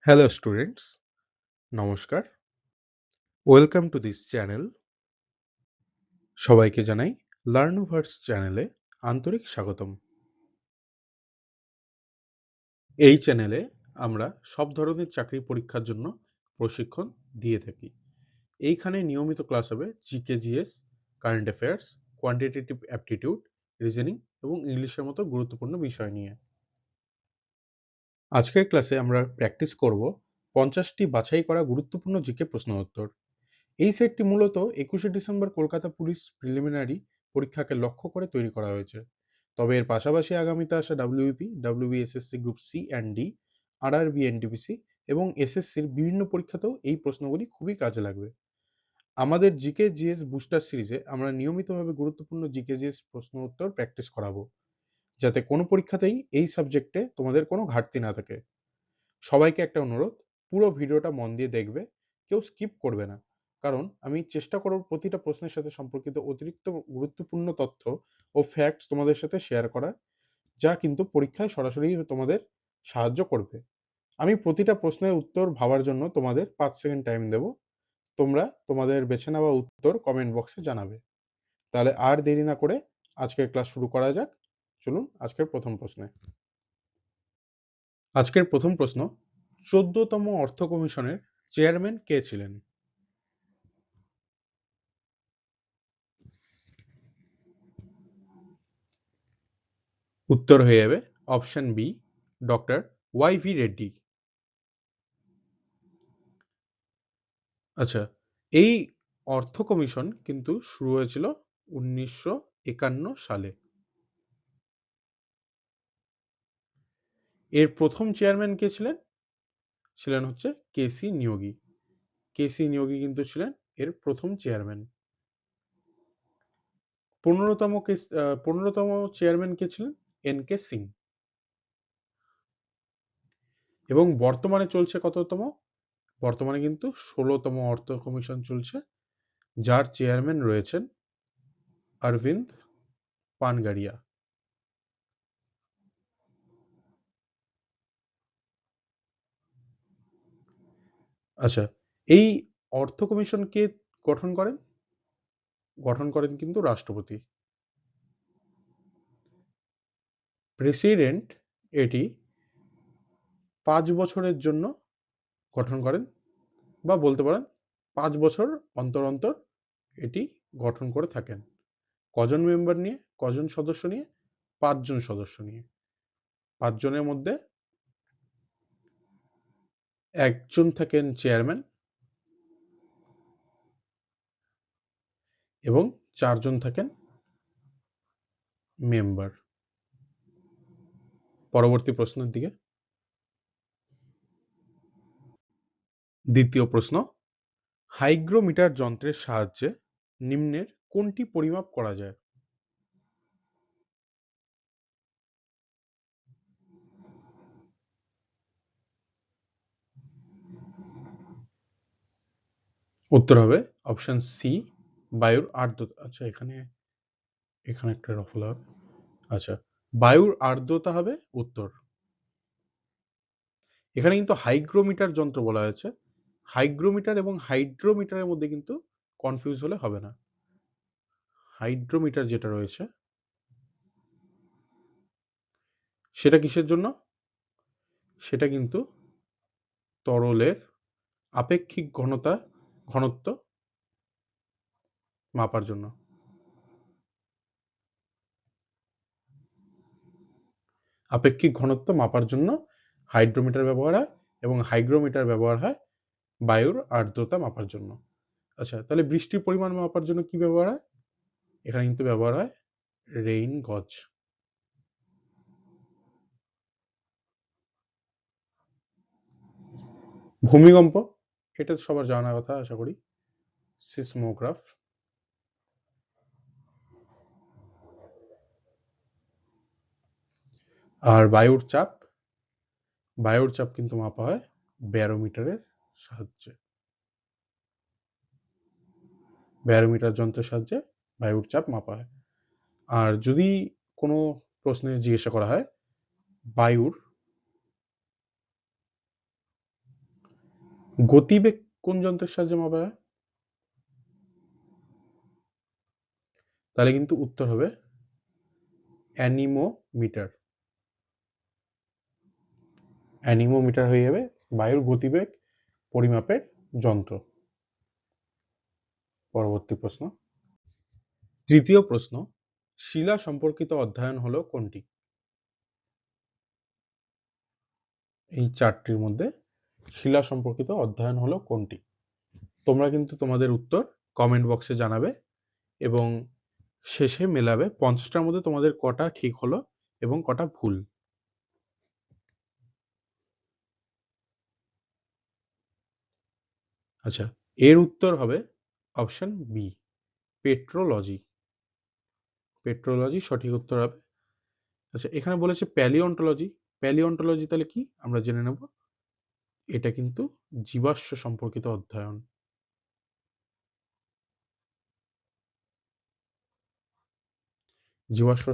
Hello students, নমস্কার। Welcome to this channel. সবাইকে জানাই লার্নোভার্স চ্যানেলে আন্তরিক স্বাগতম। এই চ্যানেলে আমরা সব ধরনের চাকরি পরীক্ষার জন্য প্রশিক্ষণ দিয়ে থাকি। এইখানে নিয়মিত ক্লাস হবে GK GS, current affairs, quantitative aptitude, reasoning এবং ইংলিশের মতো গুরুত্বপূর্ণ বিষয় নিয়ে। আজকের ক্লাসে আমরা প্র্যাকটিস করব 50টি বাছাই করা গুরুত্বপূর্ণ জিকে প্রশ্ন উত্তর। এই সেটটি মূলত 21শে ডিসেম্বর কলকাতা পুলিশ প্রিলিমিনারি পরীক্ষাকে লক্ষ্য করে তৈরি করা হয়েছে। তবে এর পাশাপাশি আগামীতে আসা WBP, WBSSC group C and D, RRB, NTPC এবং এসএসসির বিভিন্ন পরীক্ষাতেও এই প্রশ্নগুলি খুবই কাজে লাগবে। আমাদের জিকে জিএস বুস্টার সিরিজে আমরা নিয়মিতভাবে গুরুত্বপূর্ণ জিকে জিএস প্রশ্ন উত্তর প্র্যাকটিস করাবো, যাতে কোনো পরীক্ষাতেই এই সাবজেক্টে তোমাদের কোনো ঘাটতি না থাকে। সবাইকে একটা অনুরোধ, পুরো ভিডিওটা মন দিয়ে দেখবে, কেউ স্কিপ করবে না, কারণ আমি চেষ্টা করব প্রতিটা প্রশ্নের সাথে সম্পর্কিত অতিরিক্ত গুরুত্বপূর্ণ তথ্য ও ফ্যাক্টস তোমাদের সাথে শেয়ার করার, যা কিন্তু পরীক্ষায় সরাসরি তোমাদের সাহায্য করবে। আমি প্রতিটা প্রশ্নের উত্তর ভাবার জন্য তোমাদের 5 সেকেন্ড টাইম দেব। তোমরা তোমাদের বেছে নেওয়া উত্তর কমেন্ট বক্সে জানাবে। তাহলে আর দেরি না করে আজকের ক্লাস শুরু করা যাক। চলুন আজকের প্রথম প্রশ্নে। আজকের প্রথম প্রশ্ন, 14তম অর্থ কমিশনের চেয়ারম্যান কে ছিলেন? উত্তর হয়ে যাবে option B, doctor Y V Reddy. আচ্ছা, এই অর্থ কমিশন কিন্তু শুরু হয়েছিল 1951 সালে। এর প্রথম চেয়ারম্যান কে ছিলেন? ছিলেন হচ্ছে কেসি নিয়োগী। কেসি নিয়োগী কিন্তু ছিলেন এর প্রথম চেয়ারম্যান। 15তম চেয়ারম্যান কে ছিলেন? N K Singh. এবং বর্তমানে চলছে কততম? বর্তমানে কিন্তু 16তম অর্থ কমিশন চলছে, যার চেয়ারম্যান রয়েছেন অরবিন্দ পানগাড়িয়া। আচ্ছা, এই অর্থ কমিশন কে গঠন করেন? গঠন করেন কিন্তু রাষ্ট্রপতি। প্রেসিডেন্ট এটি 5 বছরের জন্য গঠন করেন, বা বলতে পারেন 5 বছর অন্তর অন্তর এটি গঠন করে থাকেন। কজন মেম্বার নিয়ে, কজন সদস্য নিয়ে? 5জন সদস্য নিয়ে। 5জনের মধ্যে একজন থাকেন চেয়ারম্যান এবং 4জন থাকেন মেম্বার। পরবর্তী প্রশ্নের দিকে। দ্বিতীয় প্রশ্ন, হাইগ্রোমিটার যন্ত্রের সাহায্যে নিম্নের কোনটি পরিমাপ করা যায়? উত্তর হবে অপশন সি, বায়ুর আর্দ্রতা। আচ্ছা, এখানে এখানে একটা রফল হবে। আচ্ছা, বায়ুর আর্দ্রতা হবে উত্তর। এখানে কিন্তু হাইগ্রোমিটার যন্ত্র বলা হয়েছে। হাইগ্রোমিটার এবং হাইড্রোমিটারের মধ্যে কিন্তু কনফিউজ হলে হবে না। হাইড্রোমিটার যেটা রয়েছে সেটা কিসের জন্য? সেটা কিন্তু তরলের আপেক্ষিক ঘনত্ব মাপার জন্য। আপেক্ষিক ঘনত্ব মাপার জন্য হাইড্রোমিটার ব্যবহার হয়, এবং হাইগ্রোমিটার ব্যবহার হয় বায়ুর আর্দ্রতা মাপার জন্য। আচ্ছা, তাহলে বৃষ্টির পরিমাণ মাপার জন্য কি ব্যবহার হয়? এখানে কিন্তু ব্যবহার হয় রেইন গজ। ভূমিকম্প, এটা তো সবার জানা কথা আশা করি, সিসমোগ্রাফ। আর বায়ুর চাপ, বায়ুর চাপ কিন্তু মাপা হয় ব্যারোমিটারের সাহায্যে। ব্যারোমিটার যন্ত্রের সাহায্যে বায়ুর চাপ মাপা হয়। আর যদি কোনো প্রশ্নে জিজ্ঞাসা করা হয় বায়ুর গতিবেগ কোন যন্ত্রের সাহায্যে মাপা হয়? তাহলে কিন্তু উত্তর হবে অ্যানিমোমিটার। অ্যানিমোমিটার হয়ে যাবে বায়ুর গতিবেগ পরিমাপের যন্ত্র। পরবর্তী প্রশ্ন, তৃতীয় প্রশ্ন, শিলা সম্পর্কিত অধ্যয়ন হলো কোনটি? এই চারটির মধ্যে শিলা সম্পর্কিত অধ্যয়ন হলো কোনটি? তোমরা কিন্তু তোমাদের উত্তর কমেন্ট বক্সে জানাবে এবং শেষে মেলাবে 50টার মধ্যে তোমাদের কটা ঠিক হলো এবং কটা ভুল। আচ্ছা, এর উত্তর হবে অপশন বি, পেট্রোলজি। পেট্রোলজি সঠিক উত্তর হবে। আচ্ছা, এখানে বলেছে প্যালিওন্টোলজি। প্যালিওন্টোলজি তাহলে কি আমরা জেনে নেব। এটা কিন্তু জীবাশ্ম সম্পর্কিত অধ্যয়ন। জীবাশ্ম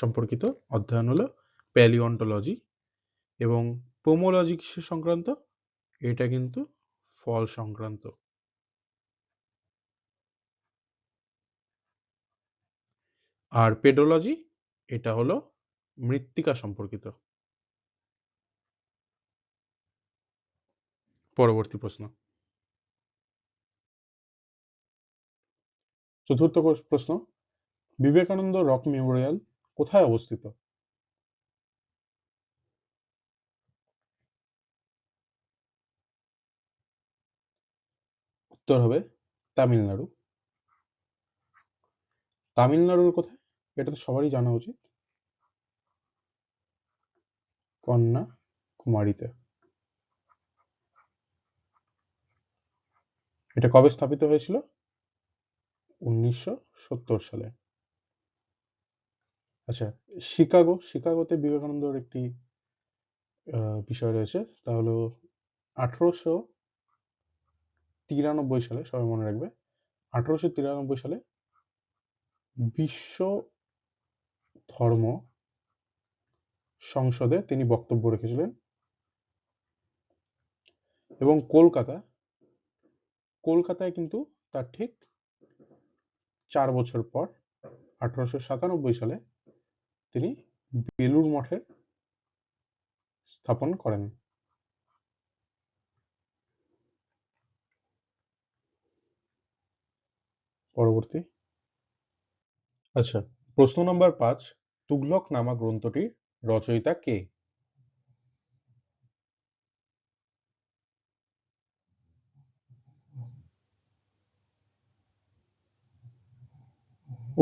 সম্পর্কিত অধ্যয়ন হলো প্যালিওন্টোলজি। এবং পোমোলজি কিসের সংক্রান্ত? এটা কিন্তু ফল সংক্রান্ত। আর পেডোলজি এটা হলো মৃত্তিকা সম্পর্কিত। পরবর্তী প্রশ্ন, চতুর্থ প্রশ্ন, বিবেকানন্দ রক মেমোরিয়াল কোথায় অবস্থিত? উত্তর হবে তামিলনাড়ু। তামিলনাড়ুর কোথায়? এটা তো সবারই জানা উচিত। কন্যাকুমারীতে। এটা কবে স্থাপিত হয়েছিল? 1970 সালে। আচ্ছা, শিকাগোতে বিবেকানন্দর একটি বিষয় রয়েছে, তা হলো 1893 সালে, সবাই মনে রাখবে 1893 সালে বিশ্ব ধর্ম সংসদে তিনি বক্তব্য রেখেছিলেন এবং কলকাতায় কিন্তু তার ঠিক 4 বছর পর 1897 সালে তিনি বেলুড় মঠের স্থাপন করেন। পরবর্তী, আচ্ছা, প্রশ্ন নম্বর 5, তুঘলক নামা গ্রন্থটির রচয়িতা কে?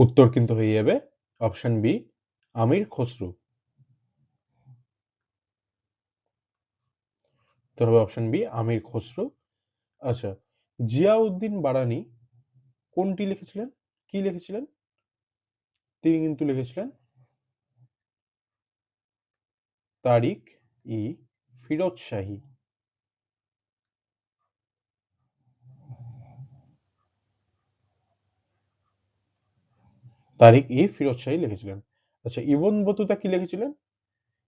উত্তর কিন্তু হয়ে যাবে অপশন বি, আমির খসরু। উত্তর হবে অপশন বি, আমির খসরু। আচ্ছা, জিয়াউদ্দিন বারানি কোনটি লিখেছিলেন? কি লিখেছিলেন? তিনি কিন্তু লিখেছিলেন তারিক ই ফিরোজ শাহী। তারিক ই ফিরোজ শাহী লিখেছিলেন। আচ্ছা, ইবন বতুতা কি লিখেছিলেন?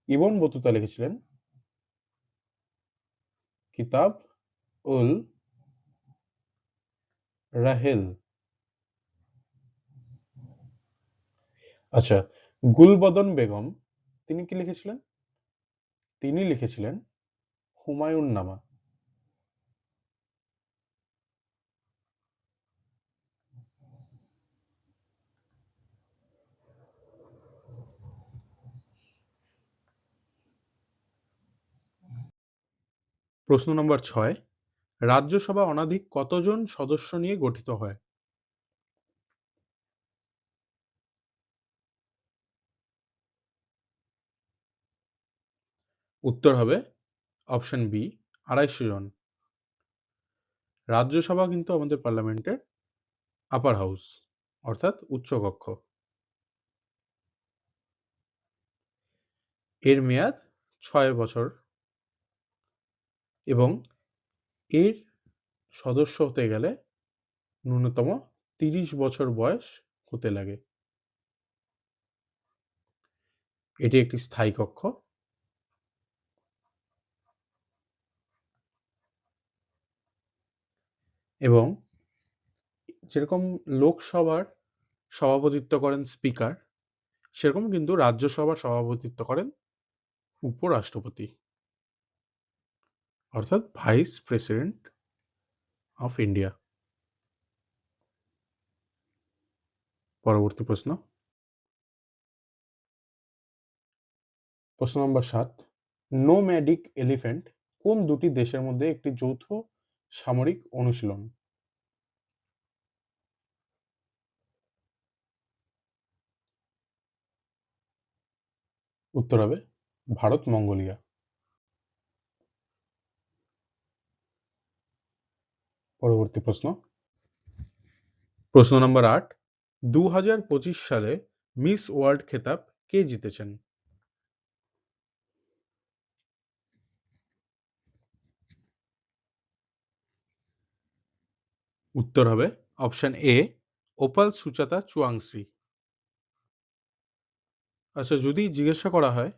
ইবন বতুতা লিখেছিলেন কিতাব উল রাহেল। আচ্ছা, গুলবদন বেগম তিনি কি লিখেছিলেন? তিনি লিখেছিলেন হুমায়ুন নামা। প্রশ্ন নম্বর 6, রাজ্যসভা অনধিক কতজন সদস্য নিয়ে গঠিত হয়? উত্তর হবে অপশন বি, 250 জন। রাজ্যসভা কিন্তু আমাদের পার্লামেন্টের আপার হাউস, অর্থাৎ উচ্চকক্ষ। এর মেয়াদ 6 বছর এবং এর সদস্য হতে গেলে ন্যূনতম 30 বছর বয়স হতে লাগে। এটি একটি স্থায়ী কক্ষ। এবং যেরকম লোকসভার সভাপতিত্ব করেন স্পিকার, সেরকম কিন্তু রাজ্যসভার সভাপতিত্ব করেন উপরাষ্ট্রপতি, অর্থাৎ ভাইস প্রেসিডেন্ট অফ ইন্ডিয়া। পরবর্তী প্রশ্ন, প্রশ্ন নম্বর 7, নোম্যাডিক এলিফ্যান্ট কোন দুটি দেশের মধ্যে একটি যৌথ সামরিক অনুশীলন? উত্তর হবে ভারত মঙ্গোলিয়া। পরবর্তী প্রশ্ন, প্রশ্ন নম্বর 8, 2025 সালে মিস ওয়ার্ল্ড খেতাব কে জিতেছেন? উত্তর হবে অপশন এ, ওপাল সুচাতা চুয়াংশ্রী। আচ্ছা, যদি জিজ্ঞাসা করা হয়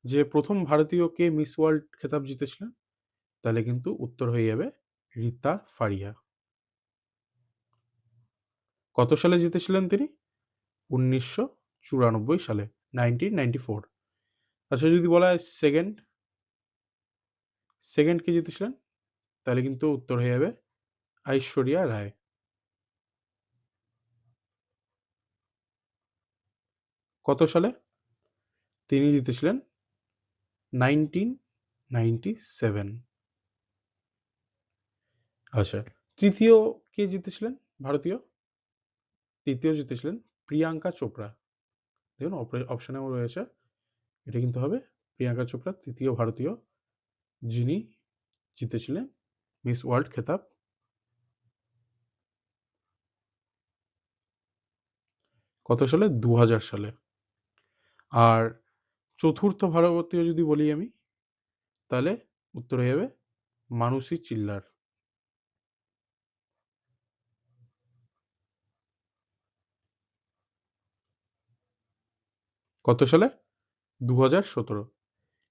যে প্রথম ভারতীয় কে মিস ওয়ার্ল্ড খেতাব জিতেছিলেন, তাহলে কিন্তু উত্তর হয়ে যাবে রীতা ফারিয়া। কত সালে জিতেছিলেন তিনি? 1994 সালে, 1994। আচ্ছা, যদি বলা হয় সেকেন্ড, সেকেন্ড কে জিতেছিলেন, তাহলে কিন্তু উত্তর হয়ে যাবে ঐশ্বরিয়া রায়। কত সালে? তিনি জিতেছিলেন 1997। আচ্ছা, তৃতীয় কে জিতেছিলেন ভারতীয়? তৃতীয় জিতেছিলেন প্রিয়াঙ্কা চোপড়া। দেখুন অপশনেও রয়েছে, এটা কিন্তু হবে প্রিয়াঙ্কা চোপড়া, তৃতীয় ভারতীয় যিনি জিতেছিলেন মিস ওয়ার্ল্ড খেতাব। কত সালে? 2000 সালে। আর চতুর্থ ভারতীয় যদি বলি আমি, তাহলে উত্তর হয়ে যাবে মানুষী চিল্লার। কত সালে? 2017।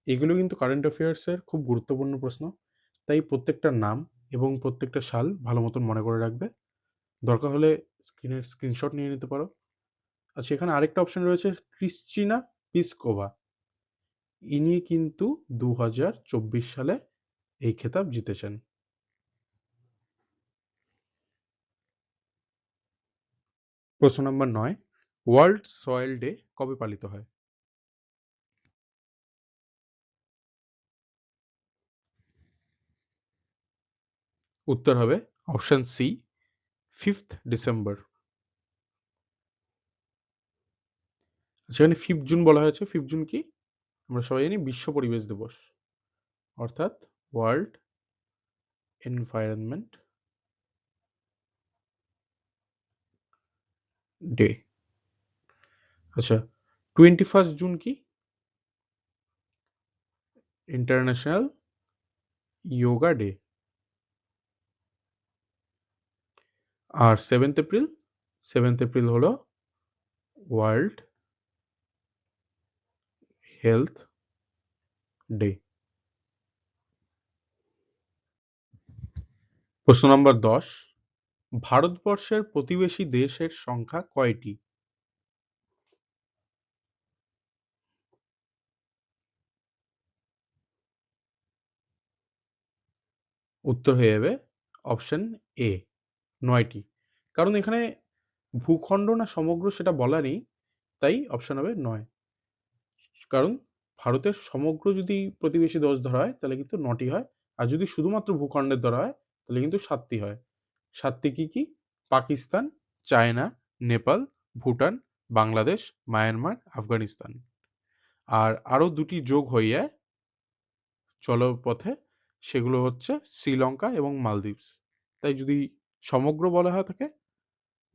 এগুলো কিন্তু কারেন্ট অ্যাফেয়ার্স এর খুব গুরুত্বপূর্ণ প্রশ্ন, তাই প্রত্যেকটা নাম এবং প্রত্যেকটা সাল ভালো মতন মনে করে রাখবে। দরকার হলে স্ক্রিনের স্ক্রিনশট নিয়ে নিতে পারো। আচ্ছা, এখানে আরেকটা অপশন রয়েছে ক্রিস্টিনা পিসকোভা। ইনি কিন্তু 2024 সালে এই খেতাব জিতেছেন। প্রশ্ন নম্বর 9, ওয়ার্ল্ড সয়েল ডে কবে পালিত হয়? উত্তর হবে অপশন সি, 5th ডিসেম্বর। সেখানে 5 জুন বলা হয়েছে। 5 জুন কি? আমরা সবাই জানি বিশ্ব পরিবেশ দিবস, অর্থাৎ ওয়ার্ল্ড এনভায়রনমেন্ট ডে। আচ্ছা, 21 জুন কি? International yoga day. আর 7th এপ্রিল, 7th এপ্রিল হলো ওয়ার্ল্ড হেলথ ডে। প্রশ্ন নম্বর 10, ভারতবর্ষের প্রতিবেশী দেশের সংখ্যা কয়টি? উত্তর হয়ে যাবে অপশন এ, 9টি। কারণ এখানে ভূখণ্ড না সমগ্র সেটা বলা নেই, তাই অপশন হবে 9। কারণ ভারতের সমগ্র যদি প্রতিবেশী দেশ ধরা হয় তাহলে কিন্তু 9টি হয়, আর যদি শুধুমাত্র ভূখণ্ডের ধরা হয় তাহলে কিন্তু 7টি হয়। 7টি কি কি? Pakistan, China, Nepal, Bhutan, Bangladesh, Myanmar, Afghanistan. আর আরো দুটি যোগ হয়ে চলপথে, সেগুলো হচ্ছে শ্রীলঙ্কা এবং মালদ্বীপস। তাই যদি সমগ্র বলা হয় থাকে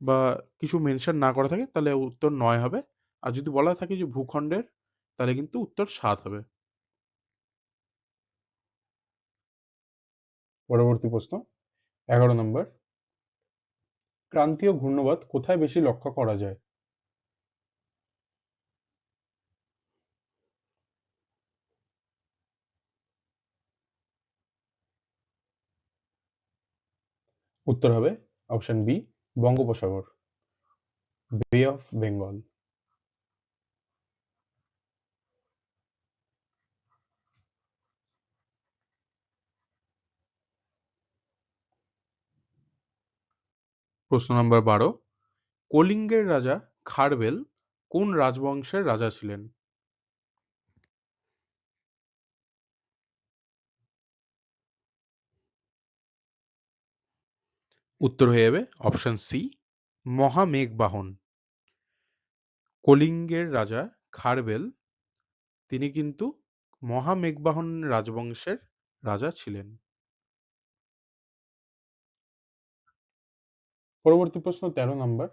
বা কিছু মেনশন না করা থাকে তাহলে উত্তর 9 হবে। আর যদি বলা থাকে যে ভূখণ্ডের, তাহলে কিন্তু উত্তর 7 হবে। পরবর্তী প্রশ্ন, 11 নম্বর, ক্রান্তীয় ঘূর্ণবাত কোথায় বেশি লক্ষ্য করা যায়? উত্তর হবে অপশন বি, বঙ্গোপসাগর, বে অফ বেঙ্গল। প্রশ্ন নম্বর 12, কলিঙ্গের রাজা খারবেল কোন রাজবংশের রাজা ছিলেন? উত্তর হয়ে যাবে অপশন সি, মহামেঘবাহন। কলিঙ্গের রাজা খারবেল তিনি কিন্তু মহামেঘবাহন রাজবংশের রাজা ছিলেন। পরবর্তী প্রশ্ন 13 নম্বর,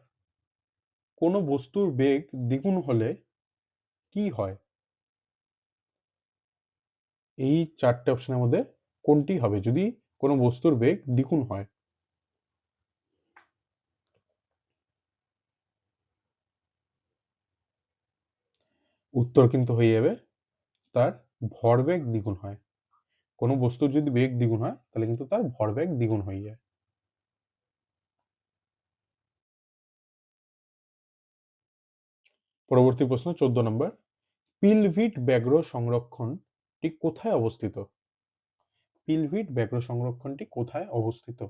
কোনো বস্তুর বেগ দ্বিগুণ হলে কি হয়? এই চারটে অপশনের মধ্যে কোনটি হবে যদি কোনো বস্তুর বেগ দ্বিগুণ হয়? উত্তর কিন্তু হয়ে যাবে তার ভরবেগ দ্বিগুণ হয়। কোনো বস্তুর যদি বেগ দ্বিগুণ হয় তাহলে কিন্তু তার ভরবেগ দ্বিগুণ হয়ে যায়। পরবর্তী প্রশ্ন 14 নম্বর, পিলভিট ব্যাঘ্র সংরক্ষণটি কোথায় অবস্থিত? পিলভিট ব্যাঘ্র সংরক্ষণটি কোথায় অবস্থিত?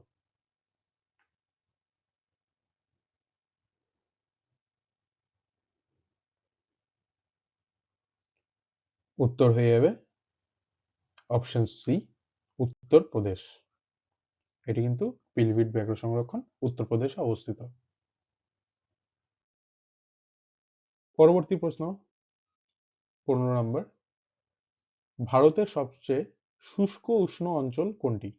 উত্তর হয়ে যাবে অপশন সি, উত্তরপ্রদেশ। এটি কিন্তু পিলভিট ব্যাঘ্র সংরক্ষণ উত্তরপ্রদেশে অবস্থিত। পরবর্তী প্রশ্ন 15 নম্বর, ভারতের সবচেয়ে শুষ্ক উষ্ণ অঞ্চল কোনটি?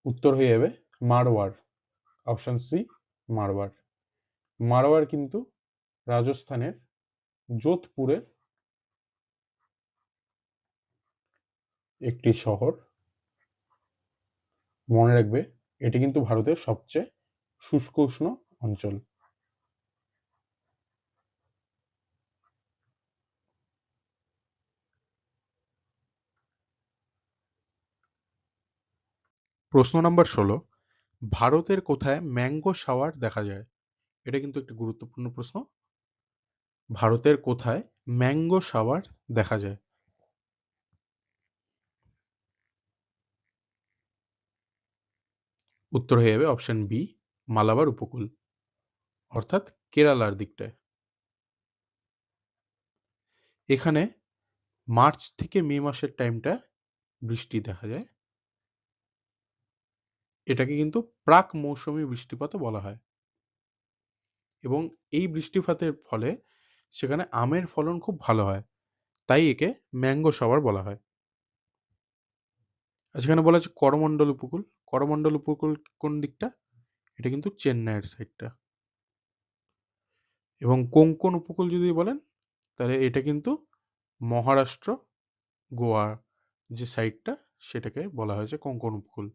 উত্তর হয়ে যাবে মারওয়ার, অপশন সি, মারওয়ার। মারওয়ার কিন্তু রাজস্থানের যোধপুরের একটি শহর। মনে রাখবে এটি কিন্তু ভারতের সবচেয়ে শুষ্ক উষ্ণ অঞ্চল। প্রশ্ন নাম্বার 16, ভারতের কোথায় ম্যাঙ্গো শাওয়ার দেখা যায়? এটা কিন্তু একটি গুরুত্বপূর্ণ প্রশ্ন। ভারতের কোথায় ম্যাঙ্গো শাওয়ার দেখা যায়? উত্তর হয়ে যাবে অপশন বি, মালাবার উপকূল, অর্থাৎ কেরালার দিকটায়। এখানে মার্চ থেকে মে মাসের টাইমটা বৃষ্টি দেখা যায়। এটাকে কিন্তু প্রাক মৌসুমী বৃষ্টিপাতও বলা হয় এবং এই বৃষ্টিপাতের ফলে সেখানে আমের ফলন খুব ভালো হয়, তাই একে ম্যাঙ্গো শাওয়ার বলা হয়। আর সেখানে বলা আছে করমণ্ডল উপকূল। করমণ্ডল উপকূল কোন দিকটা? এটা কিন্তু চেন্নাইয়ের সাইডটা। এবং কোঙ্কণ উপকূল যদি বলেন তাহলে এটা কিন্তু মহারাষ্ট্র, গোয়া যে সাইডটা সেটাকে বলা হয়েছে কোঙ্কণ উপকূল।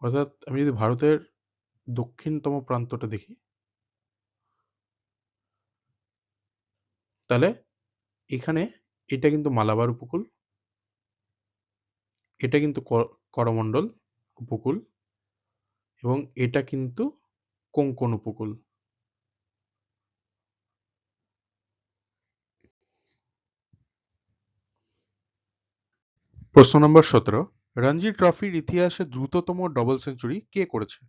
অর্থাৎ আমি যদি ভারতের দক্ষিণতম প্রান্তটা দেখি তাহলে এখানে এটা কিন্তু মালাবার উপকূল, এটা কিন্তু করমণ্ডল উপকূল এবং এটা কিন্তু কোঙ্কণ উপকূল। প্রশ্ন নম্বর 17, রঞ্জি ট্রফির ইতিহাসে দ্রুততম ডবল সেঞ্চুরি কে করেছে?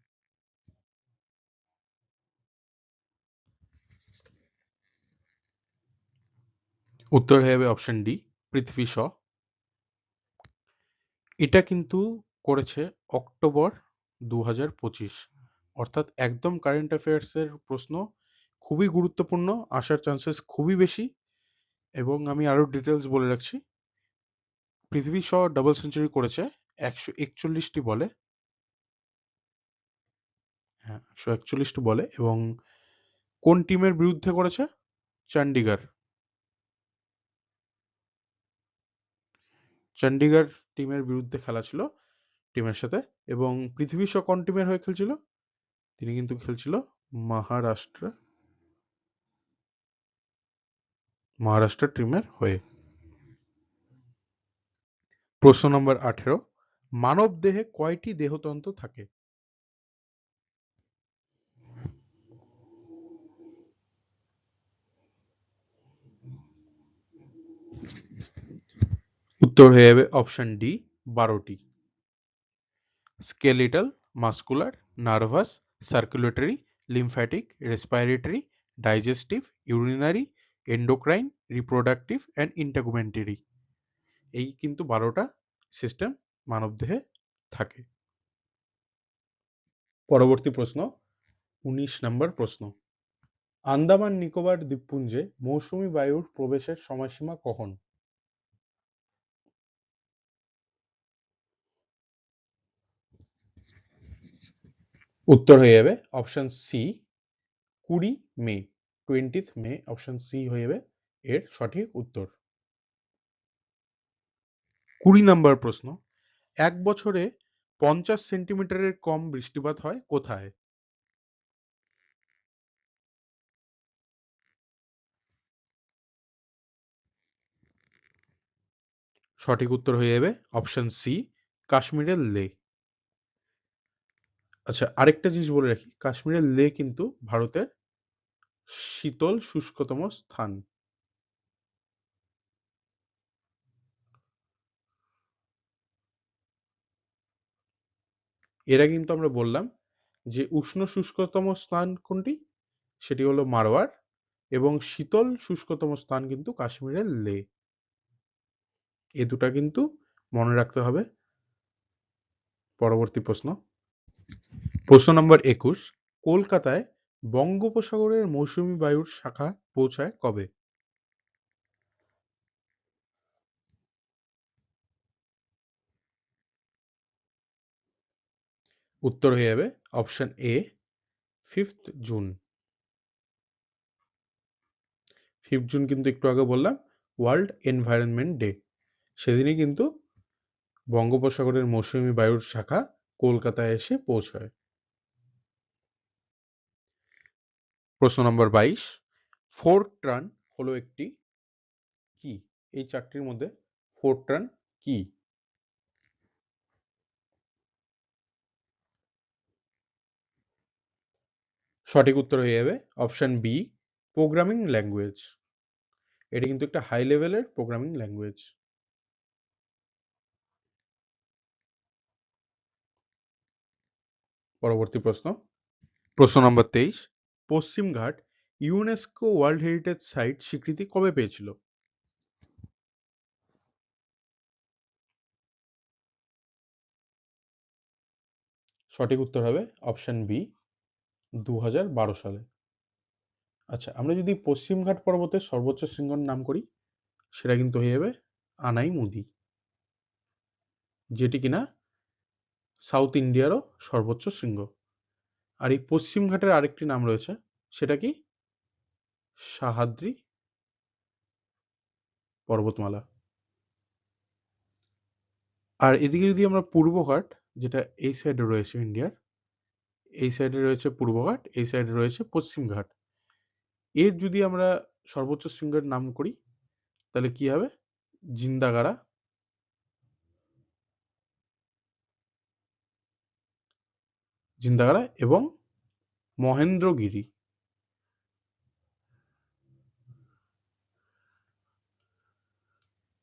উত্তর হয়ে যাবে অপশন ডি, পৃথ্বী শ। এটা কিন্তু করেছে অক্টোবর 2025, অর্থাৎ একদম কারেন্ট অ্যাফেয়ার্স এর প্রশ্ন, খুবই গুরুত্বপূর্ণ, আসার চান্সেস খুবই বেশি। এবং আমি আরো ডিটেলস বলে রাখছি, পৃথ্বী শ ডাবল সেঞ্চুরি করেছে 141টি বলে। হ্যাঁ, 141টি বলে এবং কোন টিমের বিরুদ্ধে করেছে? চণ্ডীগড়। চণ্ডীগড় টিমের বিরুদ্ধে খেলা ছিল টিমের সাথে, এবং পৃথিবী শো কোন টিমের হয়ে খেলছিল? তিনি কিন্তু খেলছিল মহারাষ্ট্র টিমের হয়ে। প্রশ্ন নম্বর 18, মানব দেহে কয়টি দেহতন্তু থাকে? উত্তর হয়ে যাবে অপশন ডি, 12টি। Skeletal, muscular, nervous, circulatory, lymphatic, respiratory, digestive, urinary, endocrine, reproductive and integumentary. এই কিন্তু 12টা সিস্টেম মানবদেহে থাকে। পরবর্তী প্রশ্ন, 19 নম্বর প্রশ্ন, আন্দামান নিকোবর দ্বীপপুঞ্জে মৌসুমী বায়ুর প্রবেশের সময়সীমা কখন? উত্তর হয়ে যাবে অপশন সি, 20 মে, 20 মে, অপশন সি হয়ে যাবে এর সঠিক উত্তর। 20 নম্বর প্রশ্ন, এক বছরে 50 সেন্টিমিটারের কম বৃষ্টিপাত হয় কোথায়? সঠিক উত্তর হয়ে যাবে অপশন সি, কাশ্মীরের লে। আচ্ছা, আরেকটা জিনিস বলে রাখি, কাশ্মীরের লে কিন্তু ভারতের শীতল শুষ্কতম স্থান। এরা কিন্তু আমরা বললাম যে উষ্ণ শুষ্কতম স্থান কোনটি, সেটি হলো মারওয়ার, এবং শীতল শুষ্কতম স্থান কিন্তু কাশ্মীরের লে। এ দুটা কিন্তু মনে রাখতে হবে। পরবর্তী প্রশ্ন, প্রশ্ন নম্বর 21, কলকাতায় বঙ্গোপসাগরের মৌসুমী বায়ুর শাখা পৌঁছায় কবে? উত্তর হয়ে যাবে অপশন এ, 5 জুন। 5 জুন কিন্তু একটু আগে বললাম ওয়ার্ল্ড এনভায়রনমেন্ট ডে, সেদিনই কিন্তু বঙ্গোপসাগরের মৌসুমী বায়ুর শাখা কলকাতায় এসে পৌঁছায়। প্রশ্ন নম্বর 22, ফোরট্রান হলো একটি কি? এই চারটির মধ্যে ফোরট্রান কি? সঠিক উত্তর হয়ে যাবে অপশন বি, প্রোগ্রামিং ল্যাঙ্গুয়েজ। এটি কিন্তু একটা হাই লেভেলের প্রোগ্রামিং ল্যাঙ্গুয়েজ। পরবর্তী প্রশ্ন, প্রশ্ন নম্বর 23, পশ্চিমঘাট ইউনেস্কো ওয়ার্ল্ড হেরিটেজ সাইট স্বীকৃতি কবে পেয়েছিল? সঠিক উত্তর হবে অপশন বি, 2012 সালে। আচ্ছা, আমরা যদি পশ্চিমঘাট পর্বতের সর্বোচ্চ শৃঙ্গের নাম করি, সেটা কিন্তু হয়ে যাবে আনাইমুদি, যেটি কিনা সাউথ ইন্ডিয়ারও সর্বোচ্চ শৃঙ্গ। আর এই পশ্চিমঘাটের আরেকটি নাম রয়েছে, সেটা কি? সাহাদ্রি পর্বতমালা। আর এদিকে যদি আমরা পূর্বঘাট, যেটা এই সাইডে রয়েছে ইন্ডিয়ার, এই সাইডে রয়েছে পূর্বঘাট, এই সাইডে রয়েছে পশ্চিমঘাট, এর যদি আমরা সর্বোচ্চ শৃঙ্গের নাম করি, তাহলে কি হবে? জিন্দাগাড়া, জিন্দাগাড়া এবং মহেন্দ্রগিরি।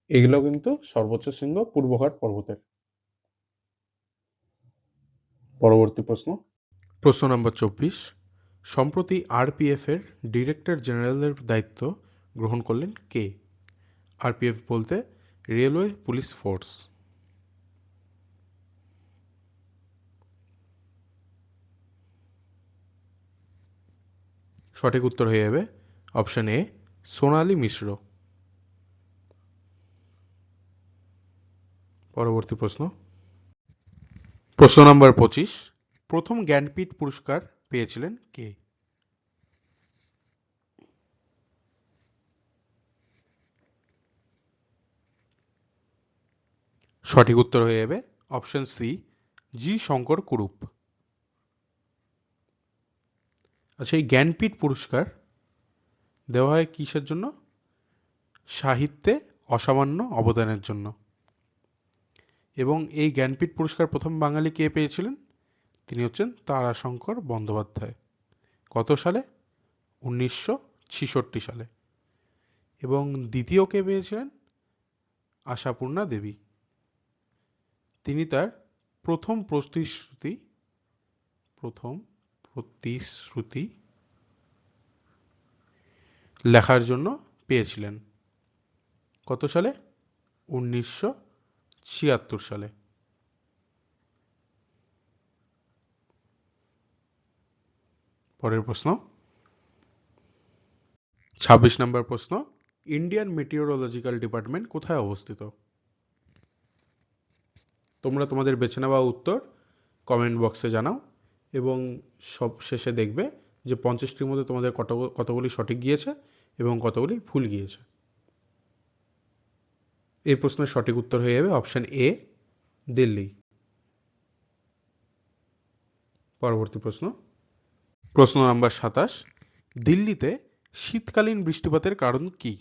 এগুলো কিন্তু সর্বোচ্চ শৃঙ্গ পূর্বঘাট পর্বতের। পরবর্তী প্রশ্ন, প্রশ্ন নম্বর 24, সম্প্রতি আরপিএফ এর ডিরেক্টর জেনারেলের দায়িত্ব গ্রহণ করলেন কে? আরপিএফ বলতে রেলওয়ে পুলিশ ফোর্স। সঠিক উত্তর হয়ে যাবে অপশন এ, সোনালী মিশ্র। পরবর্তী প্রশ্ন, প্রশ্ন নম্বর 25, প্রথম জ্ঞানপীঠ পুরস্কার পেয়েছিলেন কে? সঠিক উত্তর হয়ে যাবে অপশন সি, জি শঙ্কর কুরুপ। আচ্ছা, এই জ্ঞানপীঠ পুরস্কার দেওয়া হয় কিসের জন্য? সাহিত্যে অসামান্য অবদানের জন্য। এবং এই জ্ঞানপীঠ পুরস্কার প্রথম বাঙালি কে পেয়েছিলেন? তিনি হচ্ছেন তারাশঙ্কর বন্দ্যোপাধ্যায়। কত সালে? 1966 সালে। এবং দ্বিতীয় কে পেয়েছিলেন? আশাপূর্ণা দেবী। তিনি তার প্রথম প্রতিশ্রুতি লেখার জন্য পেয়েছিলেন। কত সালে? 1976 সালে। পরের প্রশ্ন, 26 নম্বর প্রশ্ন, ইন্ডিয়ান মেটিওরোলজিক্যাল ডিপার্টমেন্ট কোথায় অবস্থিত? তোমরা তোমাদের বেছে নেওয়া উত্তর কমেন্ট বক্সে জানাও এবং সব শেষে দেখবে যে 50টির মধ্যে তোমাদের কতগুলি সঠিক গিয়েছে এবং কতগুলি ভুল গিয়েছে। এই প্রশ্নের সঠিক উত্তর হয়ে যাবে অপশন এ, দিল্লি। পরবর্তী প্রশ্ন, প্রশ্ন নাম্বার 27, দিল্লিতে শীতকালীন বৃষ্টিপাতের কারণ কি?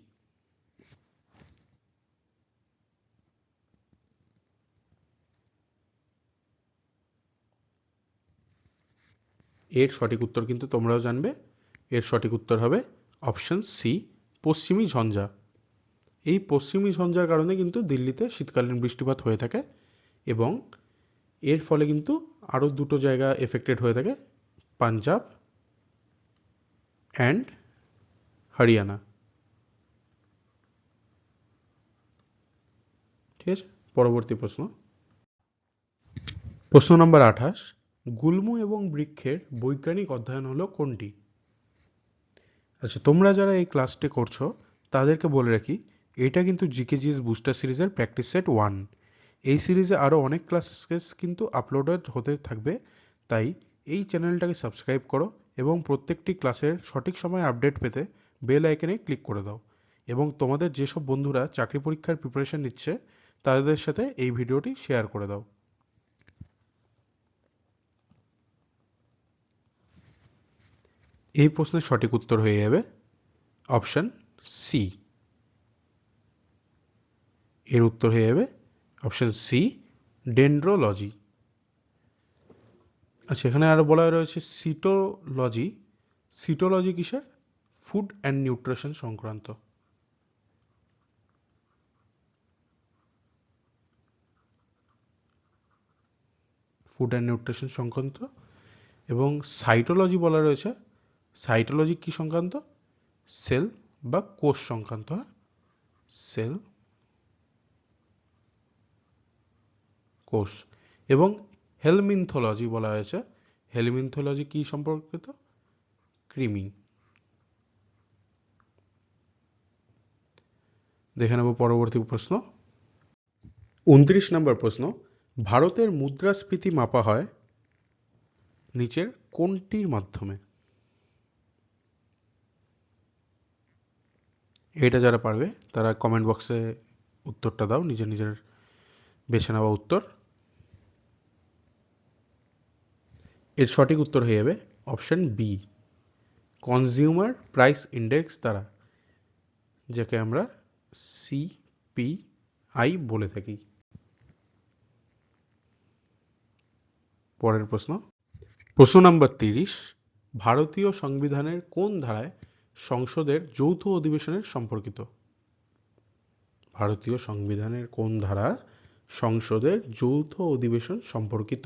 এর সঠিক উত্তর কিন্তু তোমরাও জানবে। এর সঠিক উত্তর হবে অপশন সি, পশ্চিমী ঝঞ্ঝা। এই পশ্চিমী ঝঞ্ঝার কারণে কিন্তু দিল্লিতে শীতকালীন বৃষ্টিপাত হয়ে থাকে এবং এর ফলে কিন্তু আরও দুটো জায়গা এফেক্টেড হয়ে থাকে, পাঞ্জাব অ্যান্ড হরিয়ানা। ঠিক আছে, পরবর্তী প্রশ্ন, প্রশ্ন নম্বর 28, গুল্ম এবং বৃক্ষের বৈজ্ঞানিক অধ্যয়ন হলো কোনটি? আচ্ছা, তোমরা যারা এই ক্লাসটি করছো তাদেরকে বলে রাখি, এটা কিন্তু জিকেজিএস বুস্টার সিরিজের প্র্যাকটিস সেট 1। এই সিরিজে আরও অনেক ক্লাসেস কিন্তু আপলোডেড হতে থাকবে, তাই এই চ্যানেলটাকে সাবস্ক্রাইব করো এবং প্রত্যেকটি ক্লাসের সঠিক সময় আপডেট পেতে বেল আইকনে ক্লিক করে দাও এবং তোমাদের যেসব বন্ধুরা চাকরি পরীক্ষার প্রিপারেশন নিচ্ছে তাদের সাথে এই ভিডিওটি শেয়ার করে দাও। এই প্রশ্নের সঠিক উত্তর হয়ে যাবে অপশন সি। এর উত্তর হয়ে যাবে অপশন সি, ডেন্ড্রোলজি। আচ্ছা, এখানে আরো বলা রয়েছে সিটোলজি। সিটোলজি কিসের? ফুড অ্যান্ড নিউট্রিশন সংক্রান্ত। ফুড অ্যান্ড নিউট্রিশন সংক্রান্ত। এবং সাইটোলজি বলা রয়েছে, সাইটোলজি কি সংক্রান্ত? সেল বা কোষ সংক্রান্ত। সেল, কোষ। এবং হেলমিনথোলজি বলা হয়েছে, হেলমিনথোলজি কি সম্পর্কিত? কৃমি। দেখে নেব পরবর্তী প্রশ্ন, 29 নম্বর প্রশ্ন, ভারতের মুদ্রাস্ফীতি মাপা হয় নিচের কোনটির মাধ্যমে? এটা যারা পারবে তারা কমেন্ট বক্সে উত্তরটা দাও, নিজের নিজের বেছে নেওয়া উত্তর। এর সঠিক উত্তর হয়ে যাবে option B, consumer price index দ্বারা, যাকে আমরা সিপিআই বলে থাকি। পরের প্রশ্ন, প্রশ্ন নাম্বার 30, ভারতীয় সংবিধানের কোন ধারায় সংসদের যৌথ অধিবেশনের সম্পর্কিত? ভারতীয় সংবিধানের কোন ধারা সংসদের যৌথ অধিবেশন সম্পর্কিত?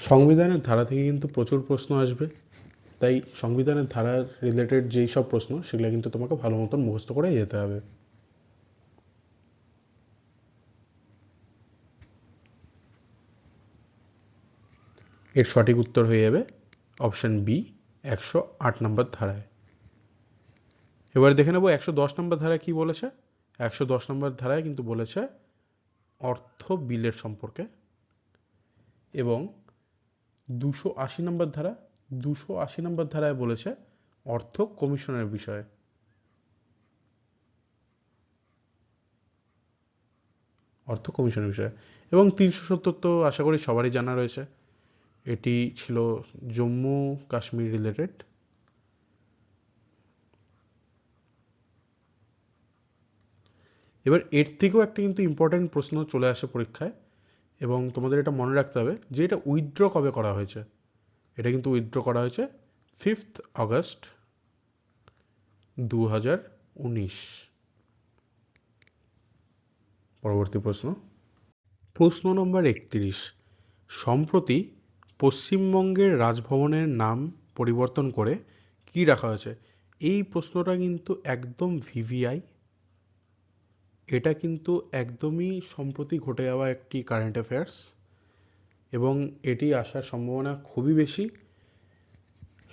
সংবিধানের ধারা থেকে কিন্তু প্রচুর প্রশ্ন আসবে, তাই সংবিধানের ধারার রিলেটেড যেই সব প্রশ্ন সেগুলো কিন্তু তোমাকে ভালো মতন মুখস্থ করে যেতে হবে। এর সঠিক উত্তর হয়ে যাবে অপশন বি, 108 নম্বর ধারায়। এবার দেখে নেব 110 নম্বর ধারায় কি বলেছে। 110 নম্বর ধারায় কিন্তু বলেছে অর্থ বিলের সম্পর্কে। এবং 280 নম্বর ধারা, 280 নম্বর ধারায় বলেছে অর্থ কমিশনের বিষয়ে। অর্থ কমিশন বিষয়ে। এবং 370 তো আশা করি সবারই জানা রয়েছে, এটি ছিল জম্মু কাশ্মীর রিলেটেড। এবার এর থেকেও একটা কিন্তু ইম্পর্টেন্ট প্রশ্ন চলে আসে পরীক্ষায়, এবং তোমাদের এটা মনে রাখতে হবে যে এটা উইথড্র কবে করা হয়েছে। এটা কিন্তু উইথড্র করা হয়েছে 5th আগস্ট 2019। পরবর্তী প্রশ্ন, প্রশ্ন নম্বর 31। সম্প্রতি পশ্চিমবঙ্গের রাজভবনের নাম পরিবর্তন করে কি রাখা হয়েছে? এই প্রশ্নটা কিন্তু একদম ভিভিআই, এটা কিন্তু একদমই সম্প্রতি ঘটে যাওয়া একটি কারেন্ট অ্যাফেয়ার্স, এবং এটি আসার সম্ভাবনা খুবই বেশি।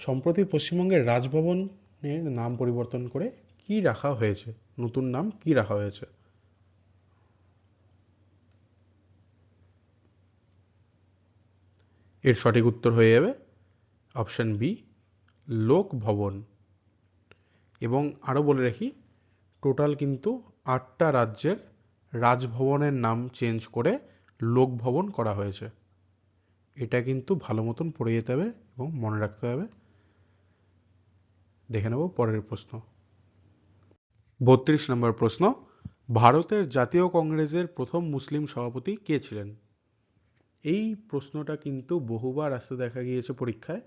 সম্প্রতি পশ্চিমবঙ্গের রাজভবনের নাম পরিবর্তন করে কি রাখা হয়েছে, নতুন নাম কি রাখা হয়েছে? এর সঠিক উত্তর হয়ে যাবে অপশন বি, লোক ভবন। এবং আরও বলে রাখি, টোটাল কিন্তু 8টা রাজ্যের রাজভবনের নাম চেঞ্জ করে লোক ভবন করা হয়েছে। এটা কিন্তু ভালো মতন পড়ে যেতে হবে এবং মনে রাখতে হবে। দেখে নেব পরের প্রশ্ন। 32 নম্বর প্রশ্ন, ভারতের জাতীয় কংগ্রেসের প্রথম মুসলিম সভাপতি কে ছিলেন? এই প্রশ্নটা কিন্তু বহুবার আসতে দেখা গিয়েছে পরীক্ষায়।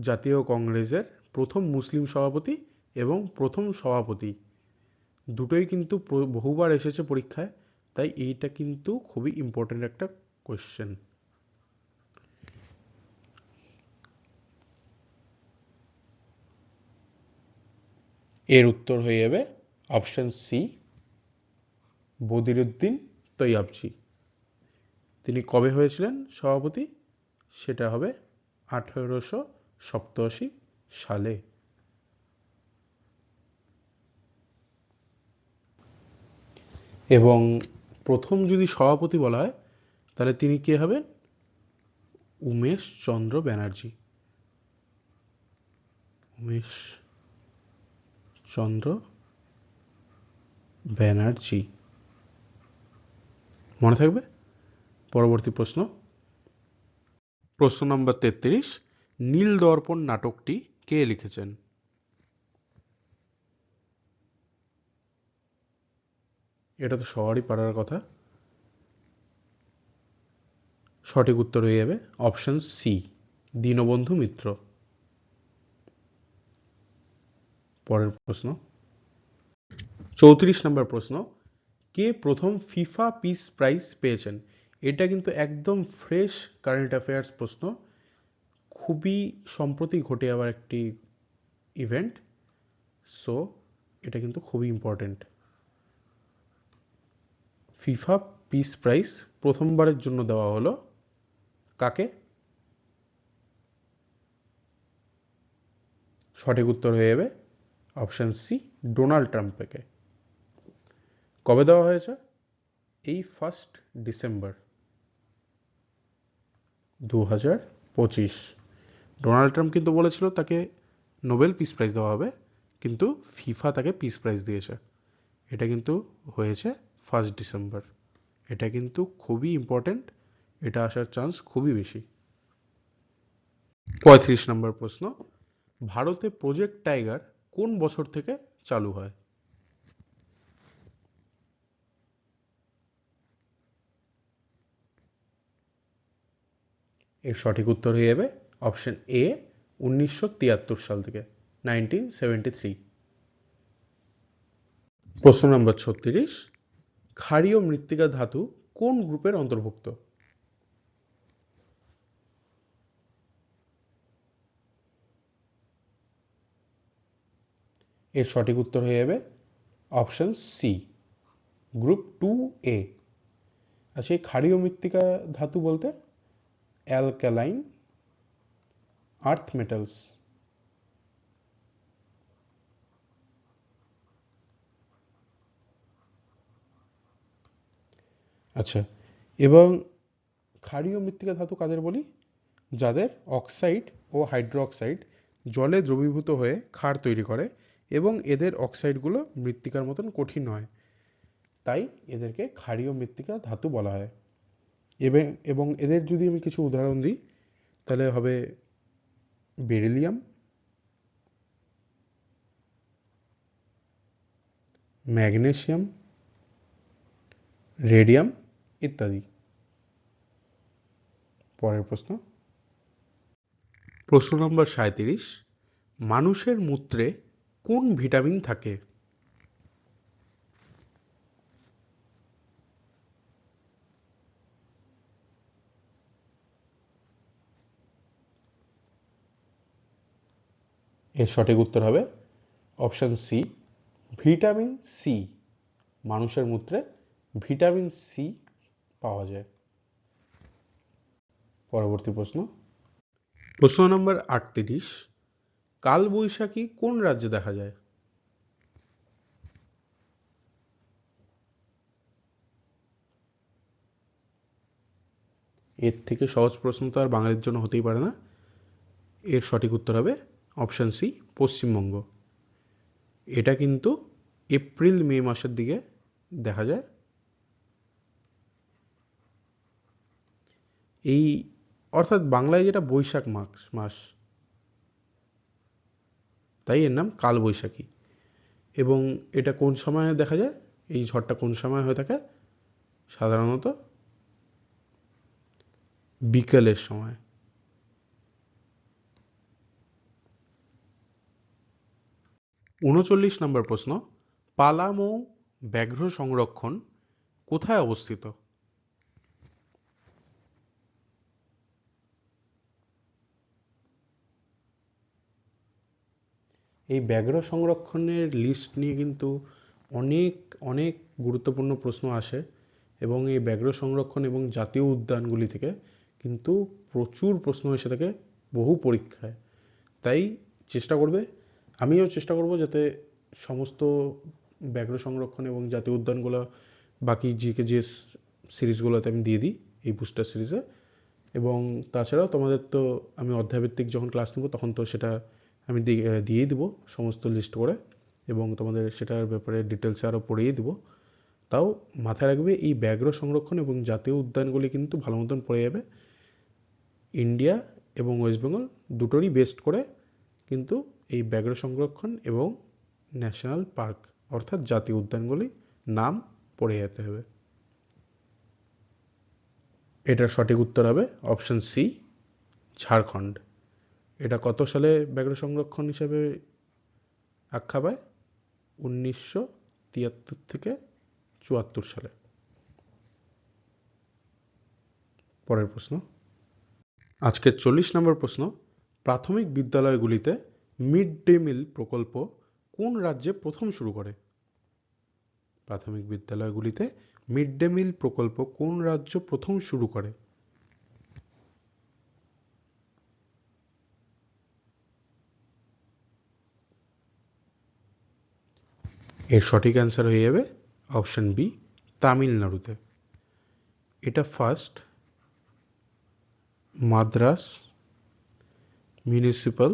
জাতীয় কংগ্রেসের প্রথম মুসলিম সভাপতি এবং প্রথম সভাপতি দুটোই কিন্তু বহুবার এসেছে পরীক্ষায়, তাই এইটা কিন্তু খুবই ইম্পর্টেন্ট একটা কোয়েশ্চেন। এর উত্তর হয়ে যাবে অপশন সি, বদিরুদ্দিন তৈয়াবজি। তিনি কবে হয়েছিলেন সভাপতি? সেটা হবে 1887 সালে। এবং প্রথম যদি সভাপতি বলা হয় তাহলে তিনি কে হবেন? উমেশ চন্দ্র ব্যানার্জি। উমেশ চন্দ্র ব্যানার্জি, মনে থাকবে। পরবর্তী প্রশ্ন, প্রশ্ন নম্বর 33। নীল দর্পণ নাটকটি কে লিখেছেন? এটা তো সবারই পারার কথা। সঠিক উত্তর হয়ে যাবে অপশন সি, দীনবন্ধু মিত্র। পরের প্রশ্ন, 34 নম্বর প্রশ্ন, কে প্রথম ফিফা পিস প্রাইজ পেয়েছেন? এটা কিন্তু একদম ফ্রেশ কারেন্ট অ্যাফেয়ার্স প্রশ্ন, খুবই সম্প্রতি ঘটে যাওয়ার একটি ইভেন্ট, সো এটা কিন্তু খুবই ইম্পর্টেন্ট। ফিফা পিস প্রাইজ প্রথমবারের জন্য দেওয়া হলো কাকে? সঠিক উত্তর হয়ে যাবে অপশন সি, ডোনাল্ড ট্রাম্পকে। কবে দেওয়া হয়েছে? এই 1 ডিসেম্বর 2025। ডোনাল্ড ট্রাম্প কিন্তু বলেছিল তাকে নোবেল পিস প্রাইজ দেওয়া হবে, কিন্তু ফিফা তাকে পিস প্রাইজ দিয়েছে। এটা কিন্তু হয়েছে 1 ডিসেম্বর। এটা কিন্তু খুবই ইম্পর্টেন্ট, এটা আসার চান্স খুবই বেশি। 35 নম্বর প্রশ্ন, ভারতে প্রজেক্ট টাইগার কোন বছর থেকে চালু হয়? এর সঠিক উত্তর হয়ে যাবে অপশন এ, 1973 সাল থেকে, 1973। প্রশ্ন নম্বর 36। ক্ষারীয় মৃত্তিকা ধাতু কোন গ্রুপের অন্তর্ভুক্ত? এর সঠিক উত্তর হয়ে যাবে অপশন সি, গ্রুপ 2A। আচ্ছা, এই ক্ষারীয় মৃত্তিকা ধাতু বলতে অ্যালকালাইন আর্থ মেটালস। আচ্ছা, এবং ক্ষারীয় মৃত্তিকা ধাতু কাদের বলি? যাদের অক্সাইড ও হাইড্রোক্সাইড জলে দ্রবীভূত হয়ে ক্ষার তৈরি করে এবং এদের অক্সাইডগুলো মৃত্তিকার মতন কঠিন হয়। তাই এদেরকে ক্ষারীয় মৃত্তিকা ধাতু বলা হয়। এবং এদের যদি আমি কিছু উদাহরণ দিই তাহলে হবে বেরিলিয়াম, ম্যাগনেসিয়াম, রেডিয়াম ইত্যাদি। পরের প্রশ্ন। প্রশ্ন নম্বর 37, মানুষের মূত্রে কোন ভিটামিন থাকে? এর সঠিক উত্তর হবে অপশন সি, ভিটামিন সি। মানুষের মূত্রে ভিটামিন সি পাওয়া যায়। পরবর্তী প্রশ্ন। প্রশ্ন নম্বর 38, কালবৈশাখী কোন রাজ্যে দেখা যায়? এর থেকে সহজ প্রশ্ন তো আর বাঙালির জন্য হতেই পারে না। এর সঠিক উত্তর হবে অপশন সি, পশ্চিমবঙ্গ। এটা কিন্তু এপ্রিল মে মাসের দিকে দেখা যায়। এই অর্থাৎ বাংলায় যেটা বৈশাখ মাস, তাই এর নাম কালবৈশাখী। এবং এটা কোন সময়ে দেখা যায়? এই ঝড়টা কোন সময় হয়ে থাকে? সাধারণত বিকেলের সময়। 39 নম্বর প্রশ্ন, পালামৌ ব্যাঘ্র সংরক্ষণ কোথায় অবস্থিত? এই ব্যাঘ্র সংরক্ষণের লিস্ট নিয়ে কিন্তু অনেক অনেক গুরুত্বপূর্ণ প্রশ্ন আসে এবং এই ব্যাঘ্র সংরক্ষণ এবং জাতীয় উদ্যানগুলি থেকে কিন্তু প্রচুর প্রশ্ন এসে থাকে বহু পরীক্ষায়। তাই চেষ্টা করবে, আমিও চেষ্টা করব যাতে সমস্ত ব্যাঘ্র সংরক্ষণ এবং জাতীয় উদ্যানগুলো বাকি জিকে যে সিরিজগুলোতে আমি দিয়ে দিই এই বুস্টার সিরিজে। এবং তাছাড়াও তোমাদের তো আমি অধ্যায়ভিত্তিক যখন ক্লাস নেব তখন তো সেটা আমি দিয়েই দেবো সমস্ত লিস্ট করে, এবং তোমাদের সেটার ব্যাপারে ডিটেলসে আরও পড়িয়ে দেবো। তাও মাথায় রাখবে এই ব্যাঘ্র সংরক্ষণ এবং জাতীয় উদ্যানগুলি কিন্তু ভালো মতন পড়ে যাবে। ইন্ডিয়া এবং ওয়েস্ট বেঙ্গল দুটোরই বেস্ট করে কিন্তু এই ব্যাঘ্র সংরক্ষণ এবং ন্যাশনাল পার্ক অর্থাৎ জাতীয় উদ্যানগুলি নাম পড়ে যেতে হবে। এটার সঠিক উত্তর হবে অপশন সি, ঝাড়খণ্ড। এটা কত সালে ব্যাঘ্র সংরক্ষণ হিসেবে আখ্যা পায়? 1973 থেকে 74 সালে। পরের প্রশ্ন। আজকের 40 নম্বর প্রশ্ন, প্রাথমিক বিদ্যালয়গুলিতে মিড ডে মিল প্রকল্প কোন রাজ্যে প্রথম শুরু করে? প্রাথমিক বিদ্যালয়গুলিতে মিড ডে মিল প্রকল্প কোন রাজ্য প্রথম শুরু করে? এর সঠিক অ্যান্সার হয়ে যাবে অপশন বি, তামিলনাড়ুতে। এটা ফার্স্ট মাদ্রাস মিউনিসিপ্যাল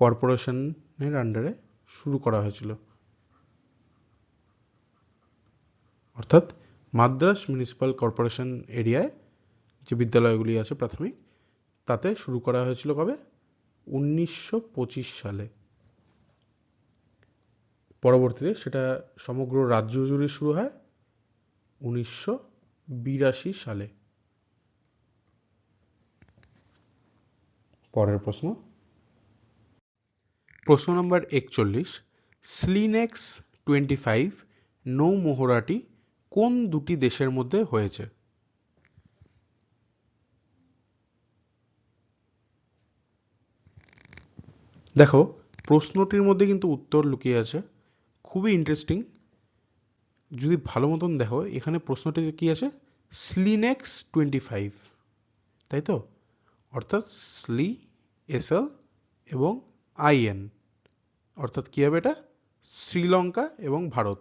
কর্পোরেশনের আন্ডারে শুরু করা হয়েছিল। অর্থাৎ মাদ্রাস মিউনিসিপ্যাল কর্পোরেশন এরিয়ায় যে বিদ্যালয়গুলি আছে প্রাথমিক, তাতে শুরু করা হয়েছিল কবে? 1925 সালে। পরবর্তীতে সেটা সমগ্র রাজ্য জুড়ে শুরু হয় 1982 সালে। পরের প্রশ্ন। প্রশ্ন নম্বর 41, স্লিনেক্স 25 নৌমহড়াটি কোন দুটি দেশের মধ্যে হয়েছে? দেখো প্রশ্নটির মধ্যে কিন্তু উত্তর লুকিয়ে আছে, খুবই ইন্টারেস্টিং। যদি ভালো মতন দেখো এখানে প্রশ্নটিতে কি আছে? স্লিনেক্স 25, তাই তো? অর্থাৎ স্লি এসএল এবং আইএন, অর্থাৎ কি হবে এটা? শ্রীলঙ্কা এবং ভারত।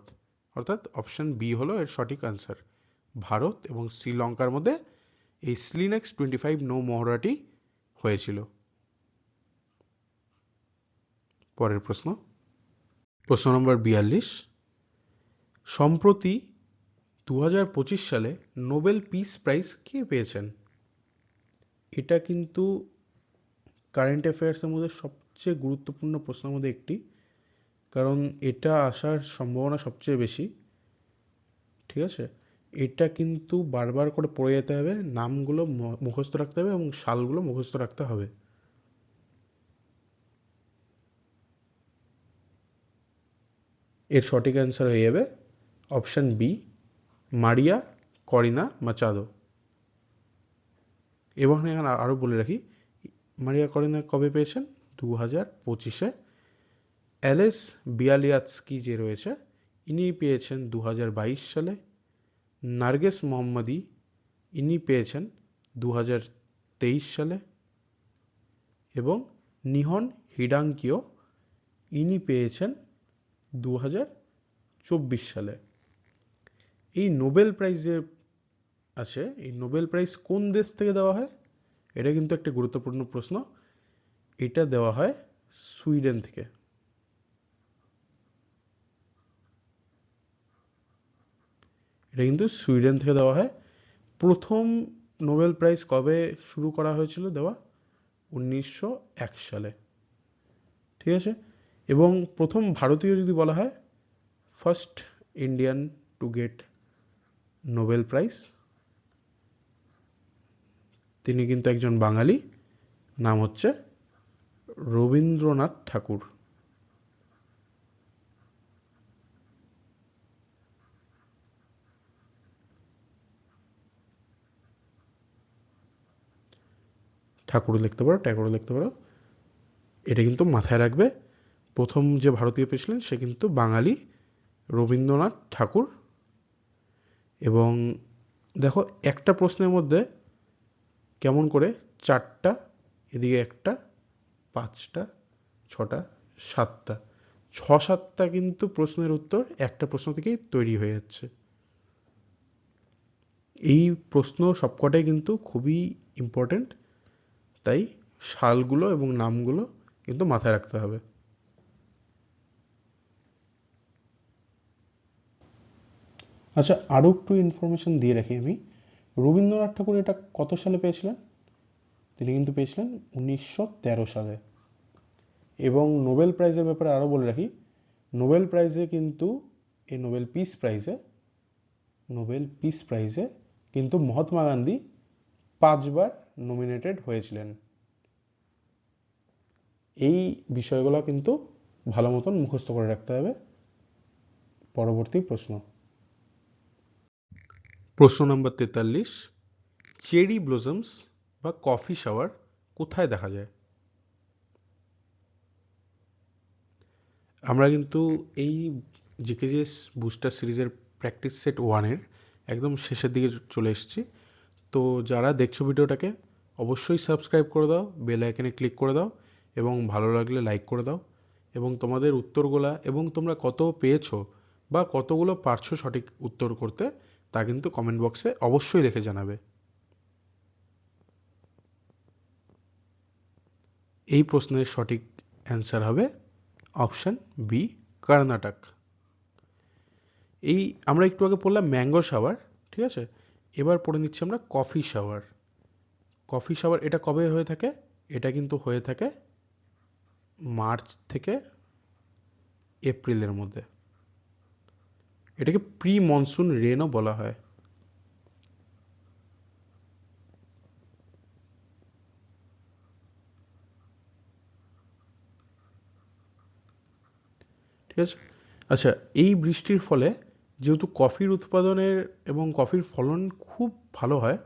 অর্থাৎ অপশন বি হলো এর সঠিক আনসার। ভারত এবং শ্রীলঙ্কার মধ্যে এই স্লিনেক্স 25 নৌমহড়াটি হয়েছিল। পরের প্রশ্ন। প্রশ্ন নম্বর 42, সম্প্রতি 2025 সালে নোবেল পিস প্রাইজ কে পেয়েছেন? এটা কিন্তু কারেন্ট অ্যাফেয়ার্সের মধ্যে সবচেয়ে গুরুত্বপূর্ণ প্রশ্নের মধ্যে একটি, কারণ এটা আসার সম্ভাবনা সবচেয়ে বেশি। ঠিক আছে, এটা কিন্তু বারবার করে পড়ে যেতে হবে, নামগুলো মুখস্থ রাখতে হবে এবং সালগুলো মুখস্থ রাখতে হবে। এর সঠিক অ্যান্সার হয়ে যাবে অপশন বি, মারিয়া করিনা মাচাদো। এবং এখানে আরও বলে রাখি, মারিয়া করিনা কবে পেয়েছেন? 2025-এ। অ্যালেস বিয়ালিয়াৎস্কি যে রয়েছে, ইনি পেয়েছেন 2022 সালে। নার্গেস মোহাম্মদি, ইনি পেয়েছেন 2023 সালে। এবং নিহন হিডাঙ্কিও, ইনি পেয়েছেন 2024 সালে। এই নোবেল প্রাইজ যে আছে, এই নোবেল প্রাইজ কোন দেশ থেকে দেওয়া হয়? এটা কিন্তু একটা গুরুত্বপূর্ণ প্রশ্ন। এটা দেওয়া হয় সুইডেন থেকে। এটা কিন্তু সুইডেন থেকে দেওয়া হয়। প্রথম নোবেল প্রাইজ কবে শুরু করা হয়েছিল দেওয়া? 1901 সালে। ঠিক আছে, এবং প্রথম ভারতীয় যদি বলা হয়, first Indian to get Nobel prize, তিনি কিন্তু একজন বাঙালি, নাম হচ্ছে রবীন্দ্রনাথ ঠাকুর। ঠাকুর লিখতে পারো, ট্যাকুরও লিখতে পারো, এটা কিন্তু মাথায় রাখবে। প্রথম যে ভারতীয় পেয়েছিলেন সে কিন্তু বাঙালি, রবীন্দ্রনাথ ঠাকুর। এবং দেখো, একটা প্রশ্নের মধ্যে কেমন করে 4টা, এদিকে 1টা, 5টা, 6টা, 7টা, 6-7টা কিন্তু প্রশ্নের উত্তর একটা প্রশ্ন থেকেই তৈরি হয়ে যাচ্ছে। এই প্রশ্ন সবকটাই কিন্তু খুবই ইম্পর্টেন্ট, তাই সালগুলো এবং নামগুলো কিন্তু মাথায় রাখতে হবে। আচ্ছা, আরও একটু ইনফরমেশন দিয়ে রাখি আমি। রবীন্দ্রনাথ ঠাকুর এটা কত সালে পেয়েছিলেন? তিনি কিন্তু পেয়েছিলেন 1913 সালে। এবং নোবেল প্রাইজের ব্যাপারে আরও বলে রাখি, নোবেল প্রাইজে কিন্তু, এই নোবেল পিস প্রাইজে কিন্তু মহাত্মা গান্ধী 5বার নমিনেটেড হয়েছিলেন। এই বিষয়গুলো কিন্তু ভালো মতন মুখস্থ করে রাখতে হবে। পরবর্তী প্রশ্ন, প্রশ্ন নম্বর 43, চেরি ব্লজমস বা কফি শাওয়ার কোথায় দেখা যায়? আমরা কিন্তু এই জিকেজিএস বুস্টার সিরিজের প্র্যাকটিস সেট 1-এর একদম শেষের দিকে চলে এসেছি। তো যারা দেখছো ভিডিওটাকে, অবশ্যই সাবস্ক্রাইব করে দাও, বেল আইকনে ক্লিক করে দাও, এবং ভালো লাগলে লাইক করে দাও। এবং তোমাদের উত্তরগুলা এবং তোমরা কত পেয়েছো বা কতগুলো পারছো সঠিক উত্তর করতে, তা কিন্তু কমেন্ট বক্সে অবশ্যই লিখে জানাবে। এই প্রশ্নের সঠিক অ্যান্সার হবে অপশন বি, কর্ণাটক। এই আমরা একটু আগে পড়লাম ম্যাঙ্গো শাওয়ার, ঠিক আছে, এবার পড়ে নিচ্ছি আমরা কফি শাওয়ার। কফি শাওয়ার এটা কবে হয়ে থাকে? এটা কিন্তু হয়ে থাকে মার্চ থেকে এপ্রিলের মধ্যে। এটাকে প্রি মনসুন রেনও বলা হয়। ঠিক আছে, আচ্ছা, এই বৃষ্টির ফলে যেহেতু কফির উৎপাদনের এবং কফির ফলন খুব ভালো হয়,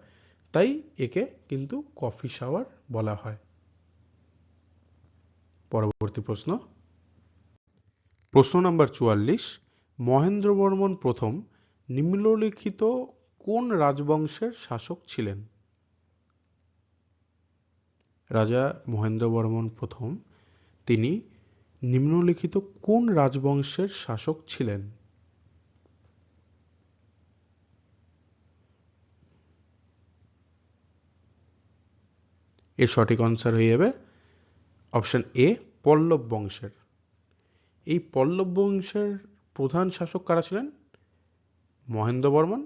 তাই একে কিন্তু কফি শাওয়ার বলা হয়। পরবর্তী প্রশ্ন, প্রশ্ন নাম্বার 44, মহেন্দ্র বর্মন প্রথম নিম্নলিখিত কোন রাজবংশের শাসক ছিলেন? রাজা মহেন্দ্র বর্মন প্রথম, তিনি নিম্নলিখিত কোন রাজবংশের শাসক ছিলেন? এর সঠিক আনসার হয়ে যাবে অপশন এ, পল্লব বংশের। এই পল্লব বংশের প্রধান শাসক কারা ছিলেন? মহেন্দ্র বর্মন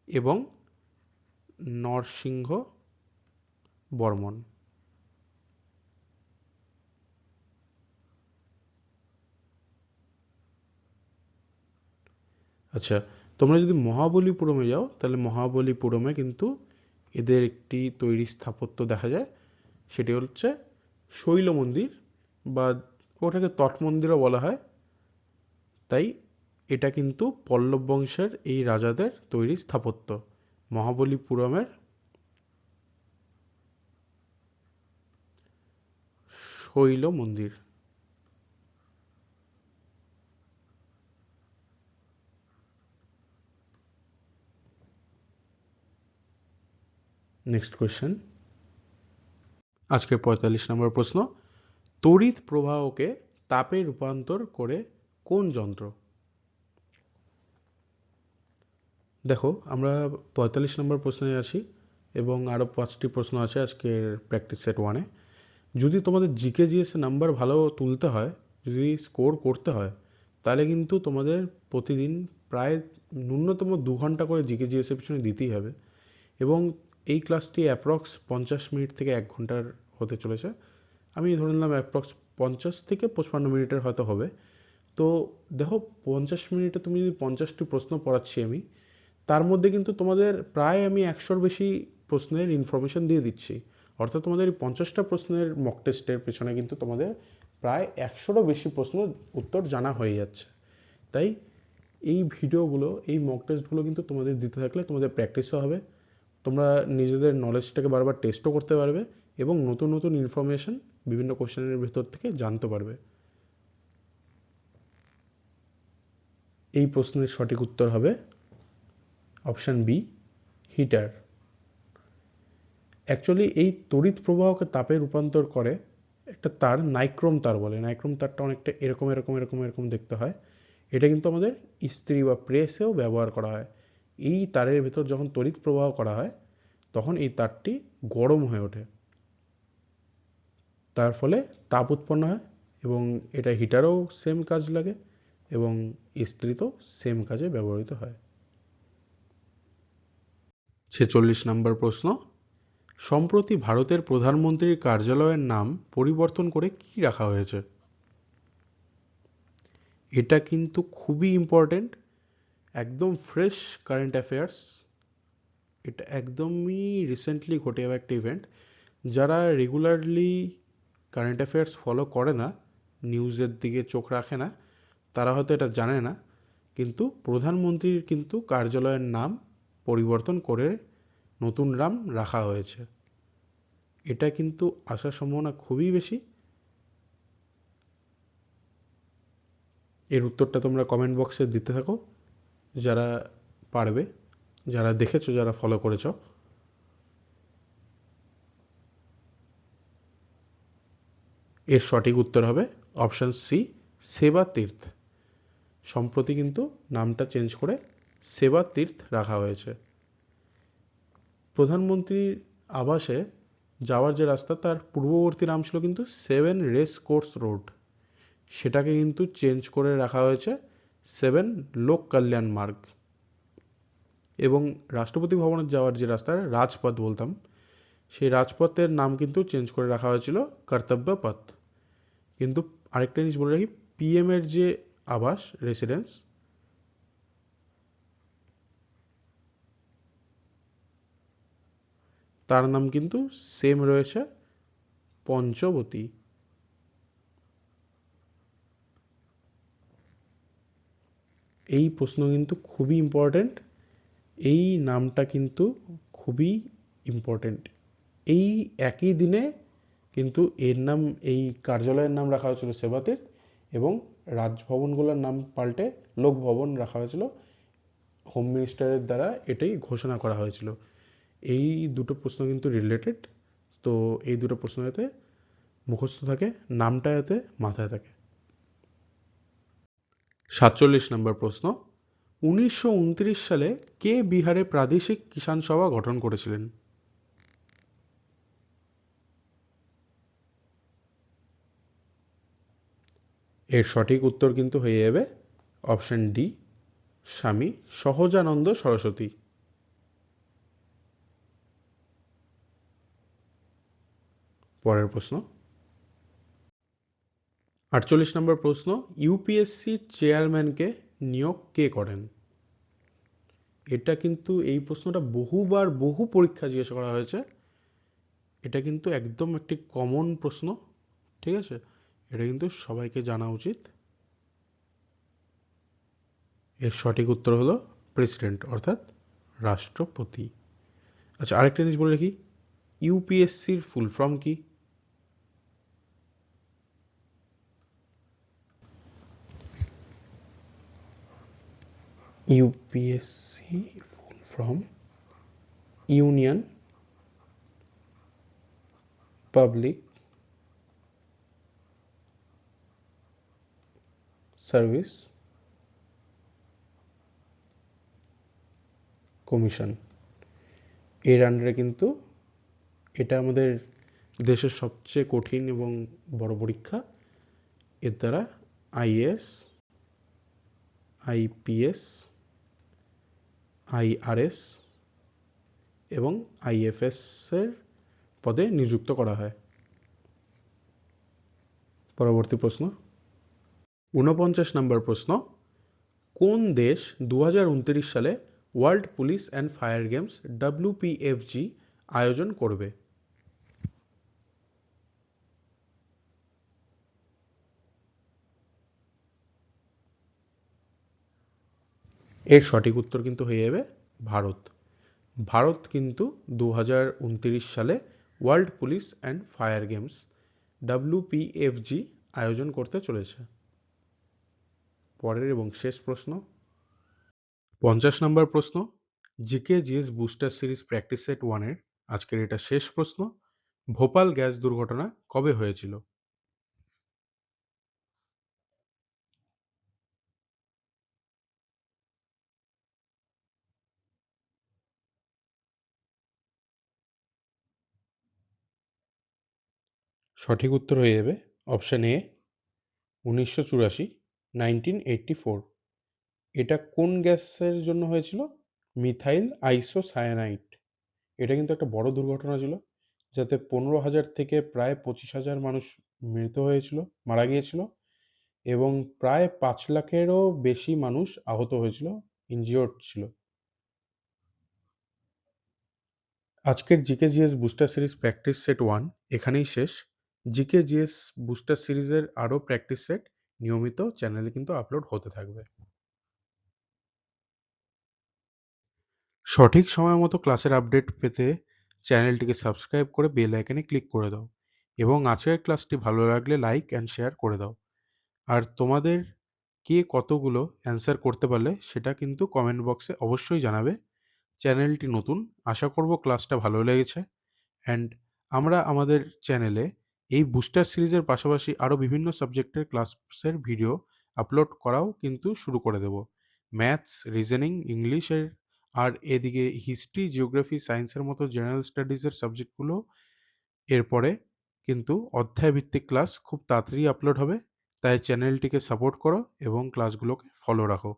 এবং নরসিংহ বর্মন। আচ্ছা, তোমরা যদি মহাবলীপুরমে যাও তাহলে মহাবলীপুরমে কিন্তু এদের একটি তৈরি স্থাপত্য দেখা যায়, সেটি হচ্ছে শৈল মন্দির, বা ওটাকে তট মন্দিরও বলা হয়। তাই এটা কিন্তু পল্লব বংশের এই রাজাদের তৈরি স্থাপত্য, মহাবলীপুরমের শৈল মন্দির। নেক্সট কোয়েশ্চেন, আজকের 45 নম্বর প্রশ্ন, তড়িৎ প্রবাহকে তাপে রূপান্তর করে কোন যন্ত্র? দেখো, আমরা 45 নম্বর প্রশ্নে আছি এবং আরও 5টি প্রশ্ন আছে আজকের প্র্যাকটিস সেট 1-এ। যদি তোমাদের জিকে জিএসে নাম্বার ভালো তুলতে হয়, যদি স্কোর করতে হয়, তাহলে কিন্তু তোমাদের প্রতিদিন প্রায় ন্যূনতম 2 ঘন্টা করে জিকে জিএসের পিছনে দিতেই হবে। এবং এই ক্লাসটি অ্যাপ্রক্স 50 মিনিট থেকে 1 ঘন্টার হতে চলেছে। আমি ধরে নিলাম অ্যাপ্রক্স 50 থেকে 55 মিনিটের হয়তো হবে। তো দেখো, 50 মিনিটে তুমি যদি 50টি প্রশ্ন পড়াচ্ছি আমি, তার মধ্যে কিন্তু তোমাদের প্রায় আমি 100-র বেশি প্রশ্নের ইনফরমেশন দিয়ে দিচ্ছি। অর্থাৎ তোমাদের এই 50টা প্রশ্নের মক টেস্টের পেছনে কিন্তু তোমাদের প্রায় 100-রও বেশি প্রশ্ন উত্তর জানা হয়ে যাচ্ছে। তাই এই ভিডিওগুলো, এই মক টেস্টগুলো কিন্তু তোমাদের দিতে থাকলে তোমাদের প্র্যাকটিসও হবে, তোমরা নিজেদের নলেজটাকে বারবার টেস্টও করতে পারবে এবং নতুন নতুন ইনফরমেশন বিভিন্ন কোশ্চেনের ভেতর থেকে জানতে পারবে। এই প্রশ্নের সঠিক উত্তর হবে অপশান বি, হিটার। অ্যাকচুয়ালি এই তড়িৎ প্রবাহকে তাপে রূপান্তর করে একটা তার, নাইক্রোম তার বলে। নাইক্রোম তারটা অনেকটা এরকম এরকম এরকম এরকম দেখতে হয়। এটা কিন্তু আমাদের ইস্ত্রি বা প্রেসেও ব্যবহার করা হয়। এই তারের ভেতর যখন তড়িৎ প্রবাহ করা হয় তখন এই তারটি গরম হয়ে ওঠে, তার ফলে তাপ উৎপন্ন হয় এবং এটা হিটারেও সেম কাজ লাগে এবং ইস্ত্রিতেও সেম কাজে ব্যবহৃত হয়। 46 নম্বর প্রশ্ন, সম্প্রতি ভারতের প্রধানমন্ত্রীর কার্যালয়ের নাম পরিবর্তন করে কি রাখা হয়েছে? এটা কিন্তু খুবই ইম্পর্টেন্ট, একদম ফ্রেশ কারেন্ট অ্যাফেয়ার্স। এটা একদমই রিসেন্টলি ঘটে যাওয়া একটা ইভেন্ট। যারা রেগুলারলি কারেন্ট অ্যাফেয়ার্স ফলো করে না, নিউজের দিকে চোখ রাখে না, তারা হয়তো এটা জানে না, কিন্তু প্রধানমন্ত্রীর কিন্তু কার্যালয়ের নাম পরিবর্তন করে নতুন নাম রাখা হয়েছে। এটা কিন্তু আসার সম্ভাবনা খুবই বেশি। এর উত্তরটা তোমরা কমেন্ট বক্সে দিতে থাকো, যারা পারবে, যারা দেখেছো, যারা ফলো করেছো। এর সঠিক উত্তর হবে অপশান সি, সেবা তীর্থ। সম্প্রতি কিন্তু নামটা চেঞ্জ করে সেবা তীর্থ রাখা হয়েছে। প্রধানমন্ত্রীর আবাসে যাওয়ার যে রাস্তা, তার পূর্ববর্তী নাম ছিল কিন্তু 7 রেস কোর্স রোড, সেটাকে কিন্তু চেঞ্জ করে রাখা হয়েছে 7 লোক কল্যাণ মার্গ। এবং রাষ্ট্রপতি ভবনের যাওয়ার যে রাস্তা, রাজপথ বলতাম, সেই রাজপথের নাম কিন্তু চেঞ্জ করে রাখা হয়েছিল কর্তব্য পথ। কিন্তু আরেকটা জিনিস বলে রাখি, পিএম এর যে আবাস, রেসিডেন্স, তার নাম কিন্তু সেম রয়েছে, পঞ্চবতী। এই প্রশ্ন কিন্তু খুবই ইম্পর্টেন্ট, এই নামটা কিন্তু খুবই ইম্পর্টেন্ট। এই একই দিনে কিন্তু এর নাম, এই কার্যালয়ের নাম রাখা হয়েছিল সেবাতীর্থ এবং রাজভবনগুলোর নাম পাল্টে লোকভবন রাখা হয়েছিল। হোম মিনিস্টারের দ্বারা এটাই ঘোষণা করা হয়েছিল। এই দুটো প্রশ্ন কিন্তু রিলেটেড, তো এই দুটো প্রশ্ন যাতে মুখস্থ থাকে, নামটা যাতে মাথায় থাকে। 47 নম্বর প্রশ্ন, 1929 সালে কে বিহারে প্রাদেশিক কিষাণ সভা গঠন করেছিলেন? এর সঠিক উত্তর কিন্তু হয়ে যাবে অপশন ডি, স্বামী সহজানন্দ সরস্বতী। পরের প্রশ্ন, 48 নম্বর প্রশ্ন, ইউপিএসসির চেয়ারম্যানকে নিয়োগ কে করেন? এটা কিন্তু এই প্রশ্নটা বহুবার বহু পরীক্ষা জিজ্ঞাসা করা হয়েছে। এটা কিন্তু একদম একটি কমন প্রশ্ন, ঠিক আছে? এটা কিন্তু সবাইকে জানা উচিত। এর সঠিক উত্তর হলো প্রেসিডেন্ট, অর্থাৎ রাষ্ট্রপতি। আচ্ছা, আরেকটা জিনিস বলে রাখি, ইউপিএসসির ফুল ফর্ম কি? UPSC full form union public service commission. এর আন্ডারে কিন্তু এটা আমাদের দেশের সবচেয়ে কঠিন এবং বড় পরীক্ষা। এর দ্বারা আইএএস, আইপিএস, আইআরএস এবং আইএফএস এর পদে নিযুক্ত করা হয়। পরবর্তী প্রশ্ন, 49 নম্বর প্রশ্ন, কোন দেশ 2029 সালে world police and fire games WPFG আয়োজন করবে? এর সঠিক উত্তর কিন্তু হয়ে যাবে ভারত। ভারত কিন্তু 2029 সালে world police and fire games WPFG আয়োজন করতে চলেছে। পরের এবং শেষ প্রশ্ন, 50 নম্বর প্রশ্ন, GK GS booster series practice set 1 এর আজকের এটা শেষ প্রশ্ন। ভোপাল গ্যাস দুর্ঘটনা কবে হয়েছিল? সঠিক উত্তর হয়ে যাবে অপশন এ, 1984, 1984। এটা কোন গ্যাসের জন্য হয়েছিল? Methyl isocyanide. এটা কিন্তু একটা বড় দুর্ঘটনা ছিল, যাতে 15,000 থেকে প্রায় 25,000 মানুষ মৃত হয়েছিল, মারা গিয়েছিল, এবং প্রায় 5 লাখেরও বেশি মানুষ আহত হয়েছিল, ইনজিওর্ড ছিল। আজকের GK GS booster series practice set 1 এখানেই শেষ। জিকে জিএস বুস্টার সিরিজের আরও প্র্যাকটিস সেট নিয়মিত চ্যানেলে কিন্তু আপলোড হতে থাকবে। সঠিক সময় মতো ক্লাসের আপডেট পেতে চ্যানেলটিকে সাবস্ক্রাইব করে বেল আইকনে ক্লিক করে দাও, এবং আজকের ক্লাসটি ভালো লাগলে লাইক অ্যান্ড শেয়ার করে দাও। আর তোমাদের কে কতগুলো অ্যান্সার করতে পারলে সেটা কিন্তু কমেন্ট বক্সে অবশ্যই জানাবে। চ্যানেলটি নতুন, আশা করব ক্লাসটা ভালো লেগেছে। অ্যান্ড আমরা আমাদের চ্যানেলে এই বুস্টার সিরিজের পাশাপাশি আরও বিভিন্ন সাবজেক্টের ক্লাসের ভিডিও আপলোড করাও কিন্তু শুরু করে দেব। ম্যাথস, রিজনিং, ইংলিশের, আর এদিকে হিস্ট্রি, জিওগ্রাফি, সায়েন্সের মতো জেনারেল স্টাডিজের সাবজেক্টগুলো এরপরে কিন্তু অধ্যায়ভিত্তিক ক্লাস খুব তাড়াতাড়ি আপলোড হবে। তাই চ্যানেলটিকে সাপোর্ট করো এবং ক্লাসগুলোকে ফলো রাখো।